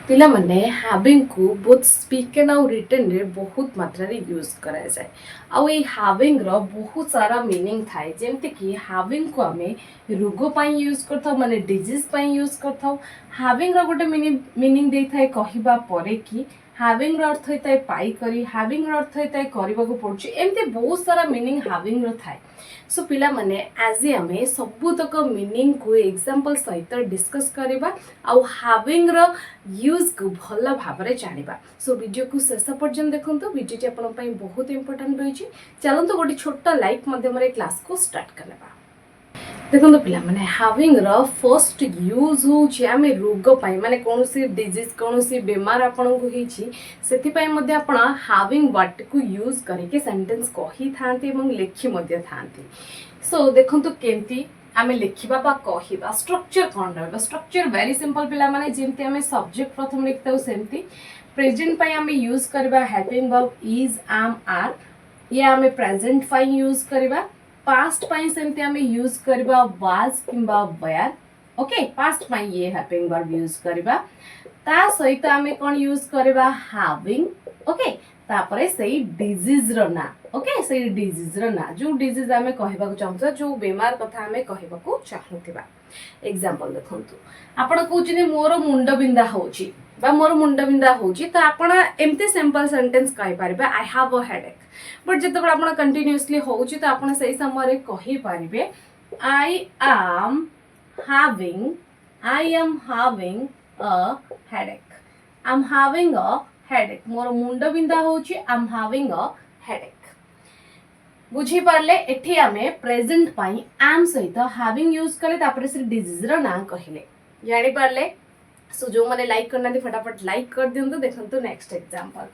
पिला माने हैविंग को बोथ स्पीकन और रिटन रे बहुत मात्रा रे यूज करा जाए आउ ए हैविंग रो बहुत सारा मीनिंग थाए जेमते कि हैविंग को हमें रोग पई यूज करथाउ माने डिजीज पई यूज करथाउ हैविंग रो गोटे मीनिंग दे थाए कहिबा परे कि हैविंग रो अर्थ होता है पाई करी हैविंग रो अर्थ होता है करबा को पड़छ एमते बहुत सारा मीनिंग हैविंग रो थाए सो पिला माने आज हमें सबुतक मीनिंग को एग्जांपल सहित डिस्कस करबा आउ हैविंग रो यूज को भल भाव जाना सो वीडियो को शेष पर्यंत देखो वीडियो आपण बहुत इंपोर्टेंट रही चलते गोटे छोट लाइक मध्यम क्लास को स्टार्ट करवा देखो पिला माने हैविंग रो फर्स्ट यूज होची आमे रोग पाई माने कोनोसी डिजीज कोनोसी बीमार आपन को हिची सेति पाई मध्ये आपण हैविंग वर्ड को यूज करके सेंटेंस कही थांती एवं लिखि मध्ये थांती सो देखंतु केंती आमे लिखिबा बा कहिबा स्ट्रक्चर कोन रहबा स्ट्रक्चर वेरी सिंपल पिला माने जेमती आमे सब्जेक्ट प्रथम लिखताउ सेमती प्रेजेंट पाई आमे यूज करबा helping verb is am are या आमे प्रेजेंट पाई यूज करबा पास्ट पाई सेमती आमे यूज करबा वाज किंबा वेयर ओके पास्ट पाई ये हेल्पिंग वर्ब यूज करबा ता सहित आमे कोन यूज करबा हैविंग ओके तापरे सही डिजीज रो ना ओके सही डिजीज रो ना जो डिजीज आमे कहबा को चाहू जो बीमार कथा आमे कहबा को चाहूथिबा एग्जांपल देखंतु आपण कहउछनी मोर मुंड बिंदा होची बा मोर मुंड बिंदा होची तो आपण एमते सिंपल सेंटेंस कहि परिबे I have a headache but जतबे आपण कंटीन्यूअसली होची तो आपण सही समय रे कहि परिबे I am having a headache I'm having a headache मोर मुंड बिंदा होची I'm having a headache बुझी पारले एठी आमे प्रेजेंट पाई am सहित having यूज कले तापर से डिजीज रो ना कहिले जानि पारले सो जो माने लाइक करना दे फटाफट लाइक कर दियंतु देखंतु नेक्स्ट एग्जांपल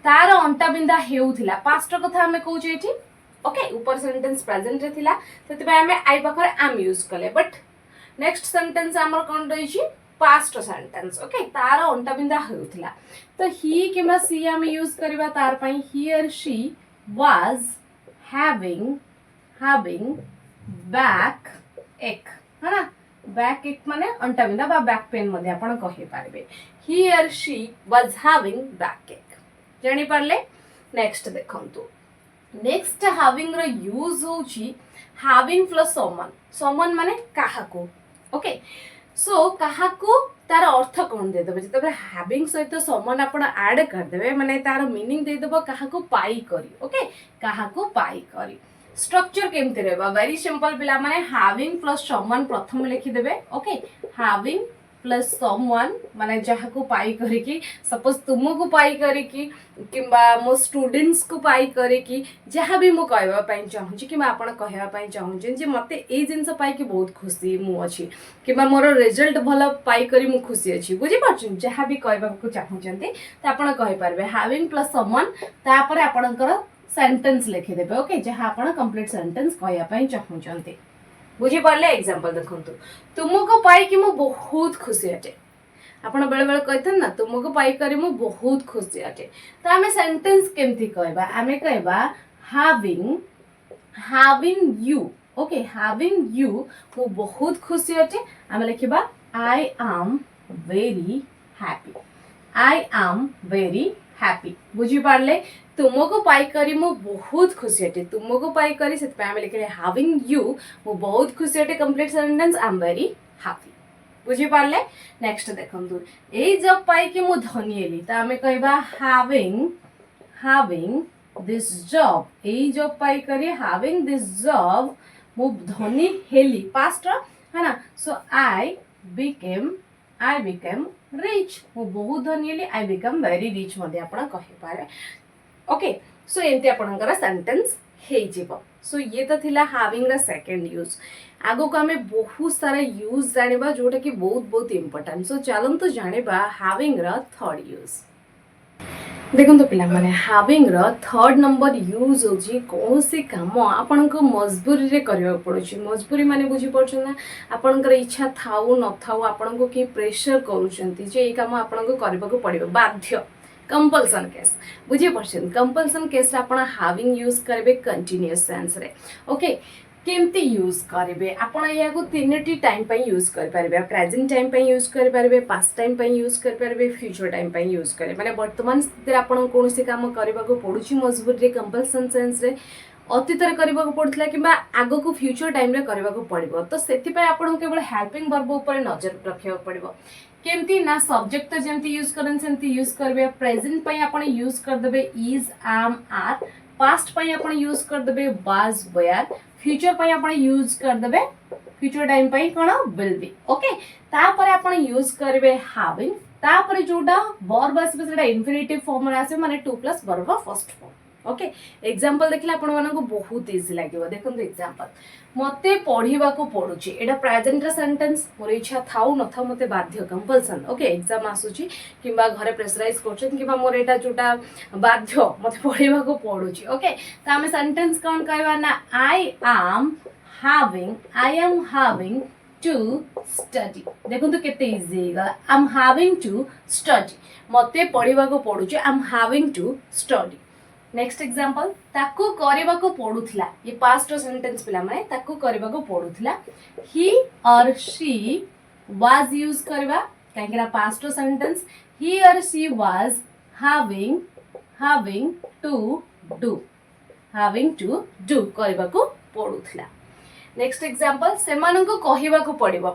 तार अंटा बिंदा हेउथिला पास्ट कथा आमे कहू जे एठी ओके ऊपर सेंटेंस प्रेजेंट रे थिला सेति पय आमे आई पाखर am यूज कले बट नेक्स्ट सेंटेंस आमर कोन रही छी पास्ट सेंटेंस ओके तार अंटा बिंदा हेउथिला तो ही किबा सी आमे यूज करबा तार पई ही और she was having back ache है ना बैक एक माने अंटा बिंदा बा बैक पेन मध्ये आपण कहि पारबे ही और शी वाज हैविंग बैक एक जानि पारले नेक्स्ट देखंतु नेक्स्ट हैविंग रो यूज होची हैविंग प्लस समवन माने काहाको ओके सो काहाको तार अर्थ कोन दे देबे जतबे हैविंग सहित समवन आपण ऐड कर देबे माने तार मीनिंग दे देबो काहाको पाई करी ओके काहाको पाई करी स्ट्रक्चर केमते रहबा वेरी सिंपल पिला माने हैविंग प्लस समवन प्रथम लिखि देबे ओके हैविंग प्लस समवन माने जहाको पाई करी की सपोज तुमको पाई करी की किंबा मो स्टूडेंट्स को पाई करी की जहा भी मो कहबा पई चाहू छी किबा आपण कहबा पई चाहू जे मते ए जिंस पाई की बहुत खुशी मु अछि किबा मोर रिजल्ट भलो पाई करी मु खुशी अछि बुझी पाछन जहा भी कहबा को चाहू जंती त आपण कहि परबे हैविंग प्लस समवन तापर आपणकर सेंटेंस लिखि देबे ओके जहा आपण कंप्लीट सेंटेंस कहया पई चाहू जंती बुझी पारले एग्जांपल देखंतु तुमको पाई कि मु बहुत खुशी अटे आपण बेले बेले कहथन ना तुमको पाई करी मु बहुत खुशी अटे तो हमें सेंटेंस केमथि कहबा हमें कहबा having you okay having you मु बहुत खुशी अटे हमें लिखबा I am very happy बुझी पारले तुमको पाई करी मु बहुत खुशी अटे तुमको पाई करी सेत पे हमें लिखले हैविंग यू मु बहुत खुशी अटे complete sentence I am very happy बुझी पारले नेक्स्ट देखंतु ए जब पाई कि मु धनी हेली त हमें कहबा having this job ए जब पाई करी having this job मु धनी हेली पास्ट है ना सो आई became rich मु बहुत धनी हेली आई become very rich मध्ये आपण कहि पारे ओके सो एंती आपणकर सेंटेंस हे जीवो सो ये तो थिला हैविंग द सेकंड यूज आगो को हमें बहुत सारा यूज जानिबा जोटा कि बहुत बहुत इंपोर्टेंट सो चलन तो जानिबा हैविंग र थर्ड यूज देखो तो पिला माने हैविंग र थर्ड नंबर यूज होजी कोनसी काम आपन को मजबूरी रे करबा पड़ुची मजबूरी माने बुझी पड़छन ना आपन कर इच्छा थाउ न थाउ आपन को की प्रेशर करूचंती जे ए काम आपन को करबा को पड़िबो बाध्य कंपल्सन केस बुझी परछन कंपल्सन केस रे आपण हैविंग यूज करबे कंटीन्यूअस सेंस रे ओके केमती यूज करेंगे आपण या तीन टाइम पे यूज करेंगे प्रेजेंट टाइम पे यूज करेंगे पास्ट टाइम पे यूज करेंगे फ्यूचर टाइम पे यूज करेंगे माने वर्तमान स्थिति आपण कौन काम करने को पड़ुछि मजबूरी कंपल्सन सेंस रे अतीत करने को पड़ता कि आग को फ्यूचर टाइम रे करने को पड़ो तो से आपको केवल हेल्पिंग वर्ब उपर नजर रखा पड़ो केमती ना सब्जेक्ट तो जमती यूज करें सेमती यूज करेंगे प्रेजेंट पे आपण यूज करदे इज आम आर पास्ट पे आपण यूज करदे वाज वेयर फ्यूचर पे आपण यूज करदे फ्यूचर टाइम पे कोन विल बी ओके तापर आपण यूज करबे हैविंग तापर जोटा वर्ब आसे सेटा इंफिनिटिव फॉर्म रे आसे माने 2 plus verb first form okay example देखले आपण मानको बहुत इजी लागिवो देखंतु एग्जांपल मते पढिबा को पडुची एटा प्रेजेंट रे सेंटेंस मोर इच्छा थाउ न थाउ मते बाध्य कंपल्सन ओके एग्जाम आसुची किबा घरे प्रेशराइज करछन किबा मोर एटा जोटा बाध्य मते पढिबा को पडुची ओके त हम सेंटेंस कोन कहबा ना I am having to study देखंतु केते easy I am having to study मते पढिबा को पडुची I am having to study next example ताकू करबा को पडुथला ये पास्ट सेंटेंस पिला माने ताकू करबा को पडुथला ही और शी वाज यूज करबा काहेकरा पास्ट सेंटेंस ही और she was having to do करबा को पडुथला नेक्स्ट एग्जांपल सेमानन को कहिबा को पडिबो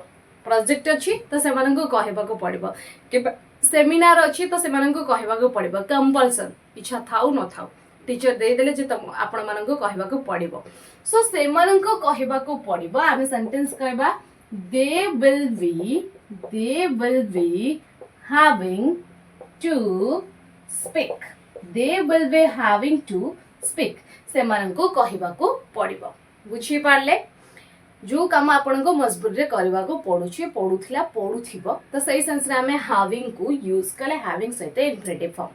प्रोजेक्ट अछि तो सेमानन को कहिबा को पडिबो कि सेमिनार अछि तो सेमानन को कहिबा को पडिबो कंपल्सन इच्छा थाउ न थाउ टीचर दे देले जे तम आपण मानन को कहबा को पड़िबो सो से मानन को कहबा को पड़िबो आमे सेंटेंस कहबा they will be having to speak से मानन को कहबा को पड़िबो बुझी पारले जो काम आपण को मजबूरी रे करबा को पडुथला पडुथिबो तो सही सेंस रे आमे हैविंग को यूज कले हैविंग सहित इंफिनिटिव फॉर्म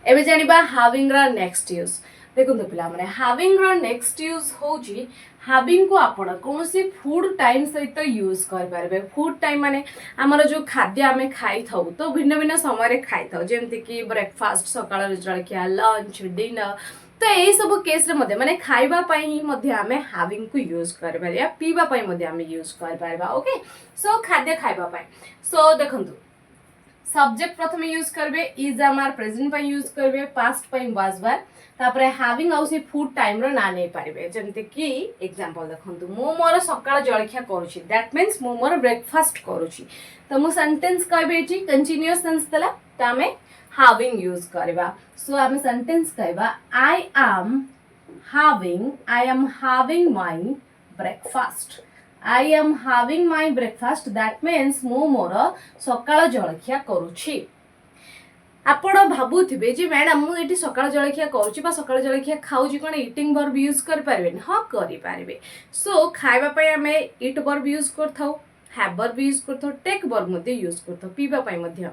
एबे जानिबा हैविंग रा नेक्स्ट यूज देखंतु पिला माने हैविंग रा नेक्स्ट यूज होची हैविंग को आपण कोनसी फूड टाइम सहित यूज कर पारबे फूड टाइम माने हमर जो खाद्य आमे खाई थाउ तो भिन्न भिन्न समय रे खाई थाउ जेमति कि ब्रेकफास्ट सकाळ जळखिया लंच डिनर तो यही सब केस रे मध्ये माने खाइबा पई ही मध्ये आमे हैविंग को यूज कर पारिया पीबा पई मध्ये आमे यूज कर पारबा ओके सो खाद्य खाइबा पई सो देखंतु सब्जेक्ट प्रथम यूज करबे इज आमार प्रेजेंट पे यूज करबे पास्ट पे वाज वर तापर हैविंग आउ से फूड टाइम रो ना नै पारिबे जेमते कि एग्जांपल देखंतु मो मोर सकाळ जळखिया करूची दैट मींस मो मोर ब्रेकफास्ट करूची त मो सेंटेंस कहबे एठी कंटीन्यूअस टेंस तला त हमें हैविंग यूज करबा सो हमें सेंटेंस कहबा आई am having my breakfast I am having my breakfast that means मो मोर सकाळ जळखिया करूची आपण भाबुथिबे जे मैडम मु एठी सकाळ जळखिया करूची बा सकाळ जळखिया खाऊची कोन ईटिंग वर्ब यूज कर पारबे हां करि पारबे सो खाइबा पय हमें ईट वर्ब यूज करथौ हैव वर्ब यूज करथौ टेक वर्ब मध्ये यूज करथौ पीबा पय मध्ये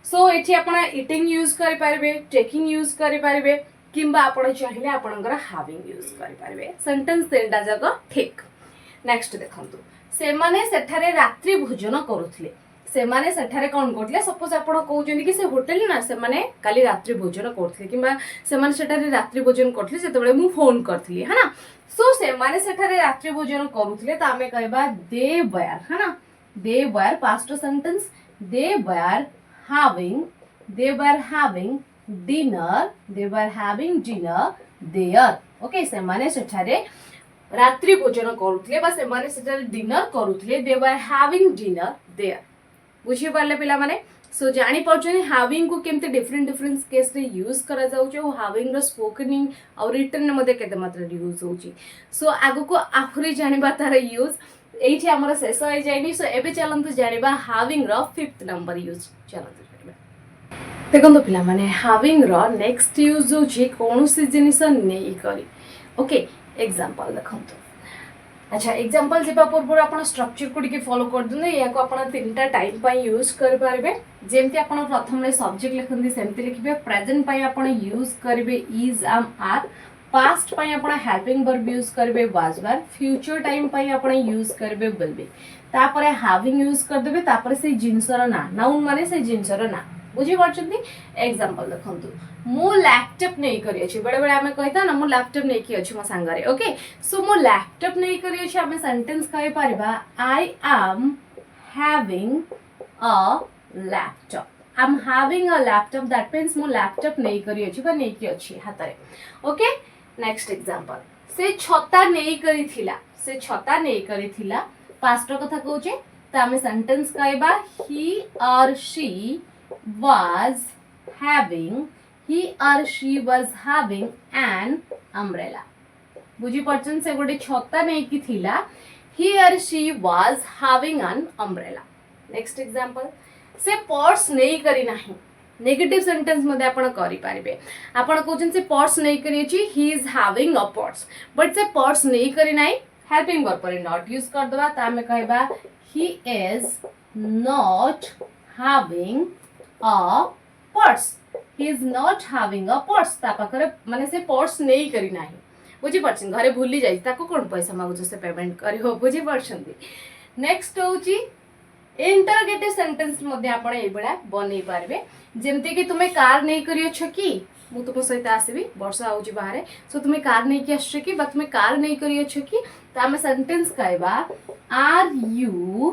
सो एठी आपण ईटिंग यूज कर पारबे टेकिंग यूज कर पारबे किंबा आपण चाहिले आपणकर हैविंग यूज कर पारबे सेंटेंस तेंडा जग ठीक नेक्स्ट देखंतु से माने सेठारे रात्रि भोजन करूथले से माने सेठारे कोन करथले सपोज आपण कहउछन कि से होटल ना से माने काली रात्रि भोजन करथले किबा से माने सेठारे रात्रि भोजन करथले सेतबेले मु फोन करथली है ना सो से माने सेठारे रात्रि भोजन करूथले त हमें कहबा दे वेयर है ना they were past sentence they were having dinner there okay से माने सेठारे रात्रि भोजन करूथले बा से माने सेटारे डिनर करूथले they were having dinner there बुझी पारले पिला माने सो जानि पछे हैविंग को केमते डिफरेंट केस रे यूज करा जाउ छै हैविंग रो स्पोकनिंग और रिटन मध्ये केते मात्रा यूज होउची सो आगु को आखरी जानिबा तार यूज एठी हमर शेष होय जायनी सो एबे चलंतु जानिबा हैविंग रो 5th नंबर यूज चलंतु देखंतु पिला माने हैविंग रो नेक्स्ट यूज होची कोनोसी जिनिस नै करी ओके एग्जांपल देखंतु अच्छा एग्जांपल जेबा पूर्व आपण स्ट्रक्चर को टिके फॉलो कर दने या को आपण तीनटा टाइम पई यूज कर पारबे जेमति आपण प्रथम रे सब्जेक्ट लिखंदी सेमति लिखबे प्रेजेंट पई आपण यूज करबे इज एम आर पास्ट पई आपण हेल्पिंग वर्ब यूज करबे वाज वर फ्यूचर टाइम पई आपण यूज करबे विल बी तापरे हैविंग यूज कर देबे तापरे से जिंसर ना नाउन माने से जिंसर ना बुझी पार्छन्ती एग्जांपल देखंतु मो लैपटॉप नहीं करी अछि बड़े बड़े हमें कहता ना मो लैपटॉप नहीं की अछि मो सांगरे ओके सो मो लैपटॉप नहीं करी अछि हमें सेंटेंस कहि परबा I am having a laptop I am having a laptop that means मो लैपटॉप नहीं करी अछि बा नहीं की अछि हातरे ओके नेक्स्ट एग्जांपल से छता नहीं करी थिला से छता नहीं करी थिला पास्ट कथा कहूचे तो हमें सेंटेंस कहबा he or she was having an umbrella बुझी परछन से गोटे छता नहीं की थिला he or she was having an umbrella next example से पर्स नहीं करी नाही नेगेटिव सेंटेंस मध्ये आपण करि पारिबे आपण कहउछन से पर्स नहीं करी अछि he is having a purse but से पर्स नहीं करी नाही हेल्पिंग वर्ब पर नॉट यूज कर दबा ता में कहबा he is not having a purse he is not having a purse ता पाखरे माने से पर्स नहीं करी नाही बुझी परछन घरे भूली जाई ताको कोन पैसा मागु से पेमेंट करियो बुझी परछन नेक्स्ट होची इंटरोगेटिव सेंटेंस मध्ये आपण ए बडा बनै पारबे जेमते कि तुमे कार नहीं करियो छ कि मु तुम सहित आसीबी वर्षा आउची बाहरे सो तुमे कार नहीं कि आछ कि बा तुमे कार नहीं करियो छ कि त हम सेंटेंस कहबा are you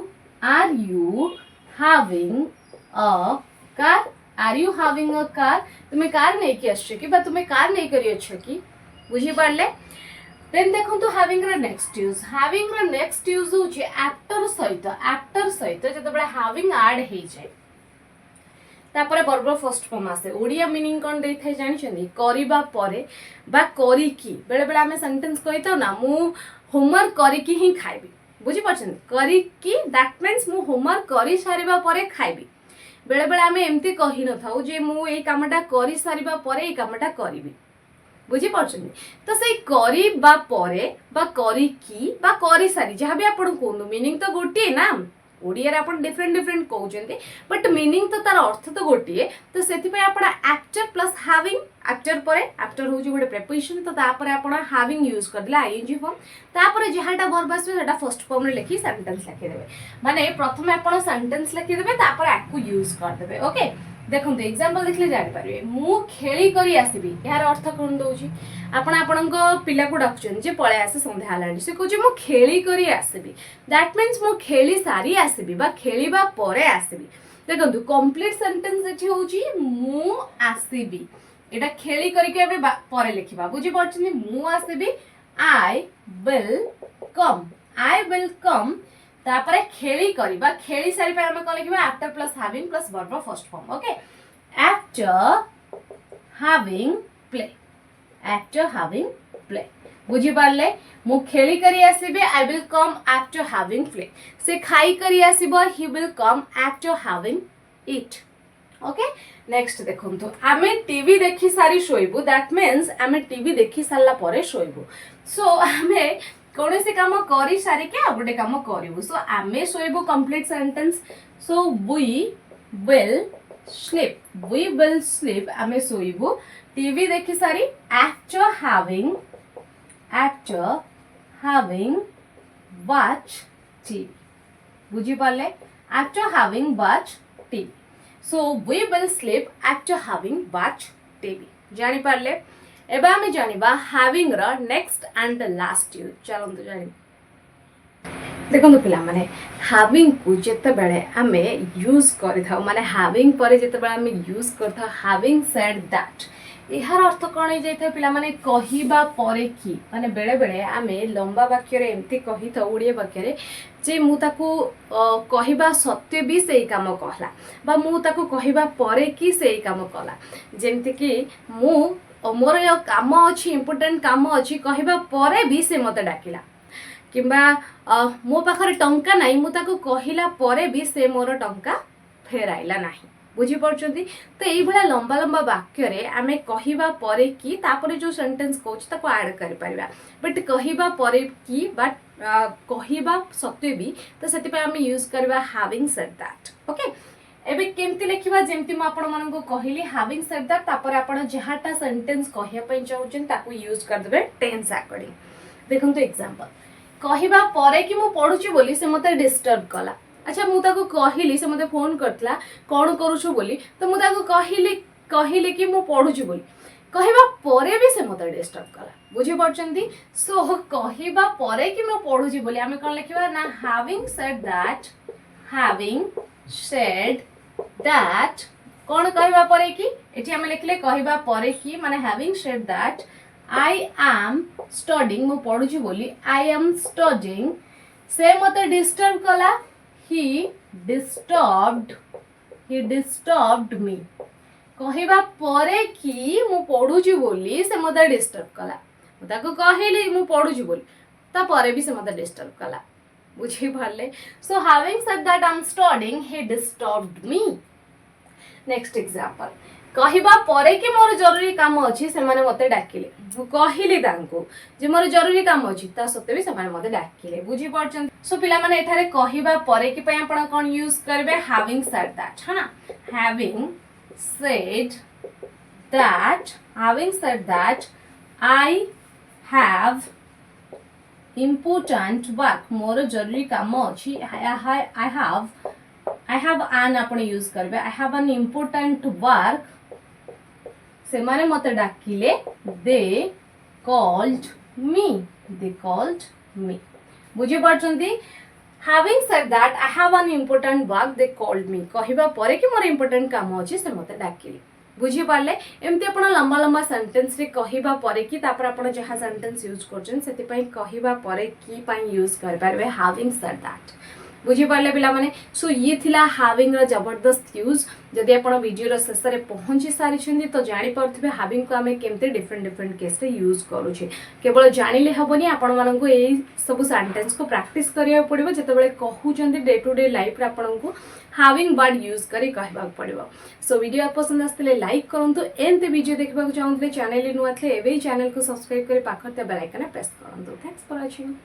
having a car are you having a car तुमे कार नहीं कि आछ कि बा तुमे कार नहीं करियो छ कि बुझी पारले देन देखंतु हैविंग र नेक्स्ट यूज होची एक्टर सहित जते बडा हैविंग ऐड हे जाय तापरे वर्ब फर्स्ट फॉर्म आसे ओडिया मीनिंग कोन देइ थाय जानि छथि करिबा परे बा करी की बेले बेले हमें सेंटेंस कहितो ना मु होमवर्क करी की ही खाइबी बुझी परछन करी की दैट मींस मु होमवर्क करी सारिबा परे खाइबी बेले बेले हमें एम्ति कहि न थाउ जे मु एई कामटा करी सारिबा परे एई कामटा करिबी बुझी पार्छन तो से करी बा परे बा करी की बा करी सारी जहाँ भी आपण कोन मीनिंग तो गोटे ना ओडिया रे आपण डिफरेंट कहउचंती बट मीनिंग तो तार अर्थ तो गोटे तो सेति पे आपण एक्टर प्लस हैविंग एक्टर परे एक्टर होची गोटे प्रीपोजिशन तो ता परे आपण हैविंग यूज कर दिला आईएनजी फॉर्म ता परे जेहाटा वर्ब आसबे सेटा फर्स्ट फॉर्म रे लिखि सेंटेंस लिखि देबे माने प्रथमे आपण सेंटेंस लिखि देबे ता परे आकु यूज कर देबे ओके देखते एग्जांपल देखले जानि पारे मु खेली करी आसीबी यार अर्थ कोन दोउची आपण आपणको पिला को डाकुचन जे पळे आसे संध्या हालानी से कहूची मु खेली करी आसीबी दैट मींस मु खेली सारी आसीबी बा खेलीबा परे आसीबी देखंतु कंप्लीट सेंटेंस एठी होची मु आसीबी एटा खेली करी के परे लिखिबा बुझी परछनी मु आसीबी आई विल कम तापरे खेली करिबा खेली सारी पे हम कोन लिखिबा after plus having plus verb first form okay after having play बुझी पारले मु खेली करी आसीबे I will come after having play से खाई करी आसीबो he will come after having eat okay next देखंतु आमे टीवी देखि सारी शोइबु दैट मींस आमे टीवी देखि सारला परे शोइबु सो आमे कौन से काम करी सारी के आ गोटे काम करिवु सो आमे सोइबु complete sentence so we will sleep आमे सोइबु टीवी देखि सारी आफ्टर हैविंग वॉच टीवी बुझी पाले after having watch TV so we will sleep after having watch TV जानि पारले एबा हमें जानिबा हैविंग रा next and the last use चलंतु जानि देखंतु पिला माने हैविंग को जते बेले हमें यूज करि थाउ माने हैविंग परे जते बेले हमें यूज करथा हैविंग सेड दैट एहार अर्थ कोन हे जाइथा पिला माने कहिबा परे की माने बेले बेले हमें लंबा वाक्य रे एम्ति कहि था ओडिया वाक्य रे जे मु ताको कहिबा सत्य भी सेई काम कहला बा मु ताको कहिबा परे की सेई काम कला जेमति कि मु मोर यो काम अच्छी इम्पोर्टेंट काम अच्छी कहबा परे भी से मते डाकिला किंबा मो पाखरे टंका नाही मु ताको कहिला परे भी से मोर टंका फेराइला नाही बुझी परछंती तो एई भला लंबा लंबा वाक्य रे आमे कहिबा परे की तापरे जो सेंटेंस कोच ताको ऐड करि परिबा बट कहिबा परे की बट कहिबा सत्य भी तो सेति पे आमे यूज करबा हैविंग सेड दैट ओके एबे केमति लेखिबा जेमति म आपण मन को कहिली हैविंग सेड दैट तापर आपण जहाटा सेंटेंस कहिया पय चाहउछन ताको यूज कर देबे टेंस अकॉर्डिंग देखंतु एग्जांपल कहिबा परे कि मु पढुची बोली से मते डिस्टर्ब कला अच्छा मु ताको कहली से मते फोन करतला कोन करूछु बोली तो मु ताको कहली कि मु पढुछु बोली कहबा परे भी से मते डिस्टर्ब कला बुझी पड़चंदी सो कहबा परे कि मु पढुछु बोली हमें कोन लिखबा ना having said that कोन कहबा परे कि एठी हमें लिखले कहबा परे कि माने having said that I am studying मु पढुछु बोली I am studying से मते डिस्टर्ब कला he disturbed me कहबा परे कि मु पढुछु बोली से मते डिस्टर्ब कला मु ताको कहली मु पढुछु बोली ता परे भी से मते डिस्टर्ब कला बुझी पारले सो having said that I am studying he disturbed me next example कहबा परे कि मोर जरूरी काम अछि से माने मते डाकिले मु कहली तांको जे मोर जरूरी काम अछि ता सते भी से माने मते डाकिले बुझी पड़चन सो पिला माने एठारे कहबा परे कि पय आपण कोन यूज करबे having said that है ना having said that I have important work मोर जरूरी काम अछि I have an आपण यूज करबे I have an important work से माने मते डाकिले they called me बुझी पड़चंती having said that I have an important work they called me कहबा परे कि मोर important काम अछि से मते डाकिले बुझी पारले एमती आपण लंबा लंबा सेंटेंस रे कहबा परे कि तापर आपण जहा सेंटेंस यूज करछन सेति पई कहबा परे कि पई यूज कर परबे having said that बुझी पारले पिला माने सो ये थिला having रा जबरदस्त यूज जदि आपण वीडियो रा शेष रे पहुंची सारी छंदी तो जानि परथिबे having को हमें केमते डिफरेंट केस रे यूज करू छे केवल जानिले हबनी आपण मानन को एई सब सेंटेंस को प्रैक्टिस करिया पड़िबो जते बेले कहू छंदी डे टू डे लाइफ रे आपण को having वर्ड यूज करी कहबा पड़िबो सो वीडियो पसंद आस्तले लाइक करंतु एंते वीडियो देखबा चाहंतले चैनल नुआथले एबे चैनल को सब्सक्राइब करी पाखते बेल आइकन प्रेस करंतु थैंक्स फॉर वाचिंग